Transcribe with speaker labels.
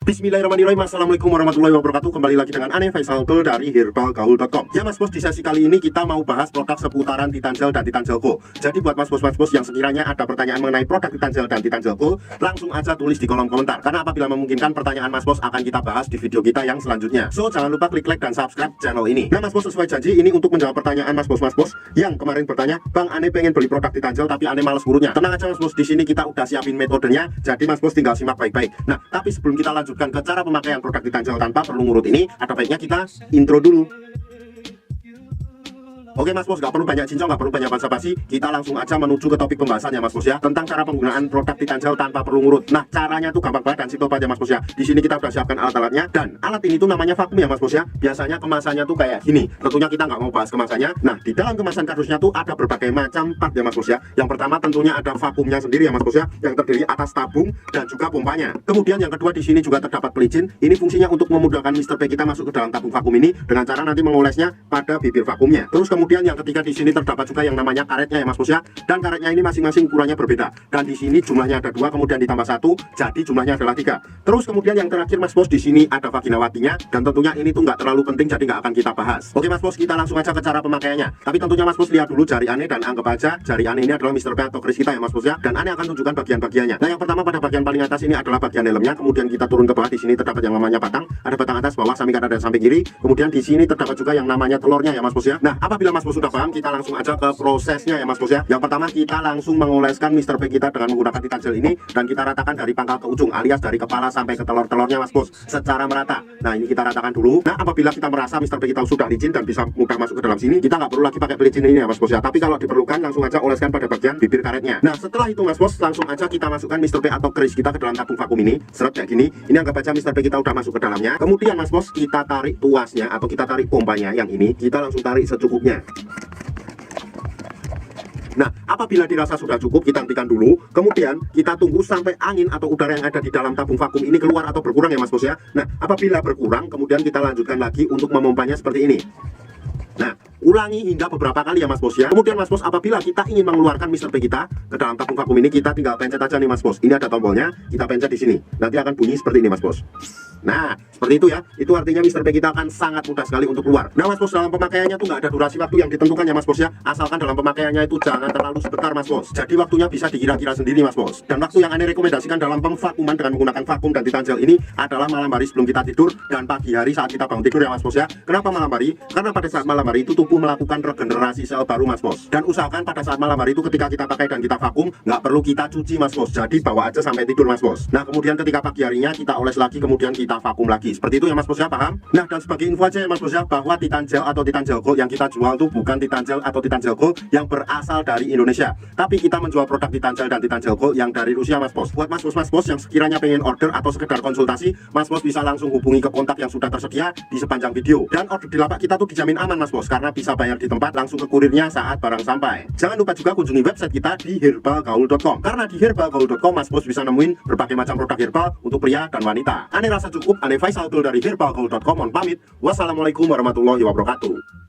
Speaker 1: Bismillahirrahmanirrahim. Assalamualaikum warahmatullahi wabarakatuh. Kembali lagi dengan Ane Faisal dari herbalgaul.com. Ya mas bos, di sesi kali ini kita mau bahas produk seputaran Titan Gel dan Titan Gel Go. Jadi buat mas bos yang sekiranya ada pertanyaan mengenai produk Titan Gel dan Titan Gel Go, langsung aja tulis di kolom komentar. Karena apabila memungkinkan, pertanyaan mas bos akan kita bahas di video kita yang selanjutnya. So jangan lupa klik like dan subscribe channel ini. Nah mas bos, sesuai janji ini untuk menjawab pertanyaan mas bos yang kemarin bertanya, Bang Ane pengen beli produk Titan Gel tapi Ane males ngurutnya. Tenang aja mas bos, di sini kita udah siapin metodenya. Jadi mas bos tinggal simak baik-baik. Nah tapi sebelum kita lanjutkan ke cara pemakaian produk Titan Gel tanpa perlu ngurut ini, ada baiknya kita intro dulu. Oke mas bos, gak perlu banyak cincong, gak perlu banyak basa-basi, kita langsung aja menuju ke topik pembahasannya mas bos ya, tentang cara penggunaan produk Titan Gel tanpa perlu ngurut. Nah caranya tuh gampang banget dan simpel aja mas bos ya. Di sini kita udah siapkan alat-alatnya, dan alat ini tuh namanya vakum ya mas bos ya. Biasanya kemasannya tuh kayak gini. Tentunya kita nggak mau bahas kemasannya. Nah di dalam kemasan kardusnya tuh ada berbagai macam part ya mas bos ya. Yang pertama tentunya ada vakumnya sendiri ya mas bos ya, yang terdiri atas tabung dan juga pompanya. Kemudian yang kedua di sini juga terdapat pelicin. Ini fungsinya untuk memudahkan Mr. P kita masuk ke dalam tabung vakum ini dengan cara nanti mengolesnya pada bibir vakumnya. Terus kemudian yang ketiga di sini terdapat juga yang namanya karetnya ya mas bos ya, dan karetnya ini masing-masing ukurannya berbeda, dan di sini jumlahnya ada 2 kemudian ditambah 1 jadi jumlahnya adalah 3. Terus kemudian yang terakhir mas bos, di sini ada vaginawatinya, dan tentunya ini tuh nggak terlalu penting jadi nggak akan kita bahas. Oke mas bos, kita langsung aja ke cara pemakaiannya. Tapi tentunya mas bos lihat dulu jari Ane dan anggap aja jari Ane ini adalah Mr. P atau Chris kita ya mas bos ya, dan Ane akan tunjukkan bagian-bagiannya. Nah yang pertama pada bagian paling atas ini adalah bagian dalamnya, kemudian kita turun ke bawah. Di sini terdapat yang namanya batang, ada batang atas, bawah, samping kanan dan samping kiri. Kemudian di sini terdapat juga yang namanya telurnya ya mas bos ya. Nah apabila mas bos sudah paham, kita langsung aja ke prosesnya ya mas bos ya. Yang pertama kita langsung mengoleskan Mr. P kita dengan menggunakan Titan Gel ini, dan kita ratakan dari pangkal ke ujung, alias dari kepala sampai ke telur-telurnya mas bos, secara merata. Nah ini kita ratakan dulu. Nah apabila kita merasa Mr. P kita sudah licin dan bisa mudah masuk ke dalam sini, kita nggak perlu lagi pakai pelicin ini ya mas bos ya. Tapi kalau diperlukan langsung aja oleskan pada bagian bibir karetnya. Nah setelah itu mas bos, langsung aja kita masukkan Mr. P atau Chris kita ke dalam tabung vakum ini. Seret kayak gini. Ini anggap aja Mr. P kita udah masuk ke dalamnya. Kemudian mas bos, kita tarik tuasnya atau kita tarik pompanya yang ini, kita langsung tarik secukupnya. Nah, apabila dirasa sudah cukup, kita hentikan dulu. Kemudian kita tunggu sampai angin atau udara yang ada di dalam tabung vakum ini keluar atau berkurang ya mas bos ya. Nah, apabila berkurang, kemudian kita lanjutkan lagi untuk memompanya seperti ini. Nah, ulangi hingga beberapa kali ya mas bos ya. Kemudian mas bos, apabila kita ingin mengeluarkan Mr. P kita ke dalam tabung vakum ini, kita tinggal pencet aja nih mas bos. Ini ada tombolnya, kita pencet di sini. Nanti akan bunyi seperti ini mas bos. Nah, seperti itu ya. Itu artinya Mr. P kita akan sangat mudah sekali untuk keluar. Nah mas bos, dalam pemakaiannya tuh nggak ada durasi waktu yang ditentukan ya mas bos ya. Asalkan dalam pemakaiannya itu jangan terlalu sebentar mas bos. Jadi waktunya bisa dikira-kira sendiri mas bos. Dan waktu yang Ane rekomendasikan dalam pemvakuman dengan menggunakan vakum dan Titan Gel ini adalah malam hari sebelum kita tidur dan pagi hari saat kita bangun tidur ya mas bos ya. Kenapa malam hari? Karena pada saat malam hari itu tubuh melakukan regenerasi sel baru mas bos. Dan usahakan pada saat malam hari itu ketika kita pakai dan kita vakum, nggak perlu kita cuci mas bos. Jadi bawa aja sampai tidur mas bos. Nah kemudian ketika pagi harinya kita oles lagi, kemudian kita vakum lagi. Seperti itu ya mas bos ya, paham? Nah dan sebagai info aja ya mas bos ya, bahwa Titan Gel atau Titan Gel Go yang kita jual tuh bukan Titan Gel atau Titan Gel Go yang berasal dari Indonesia, tapi kita menjual produk Titan Gel dan Titan Gel Go yang dari Rusia mas bos. Buat mas bos yang sekiranya pengen order atau sekedar konsultasi, mas bos bisa langsung hubungi ke kontak yang sudah tersedia di sepanjang video. Dan order di lapak kita tuh dijamin aman mas bos, karena bisa bayar di tempat langsung ke kurirnya saat barang sampai. Jangan lupa juga kunjungi website kita di herbalgaul.com, karena di herbalgaul.com mas bos bisa nemuin berbagai macam produk herbal untuk pria dan wanita. Ane rasa cukup, Ane Faisal dari herbalgaul.com, mohon pamit. Wassalamualaikum warahmatullahi wabarakatuh.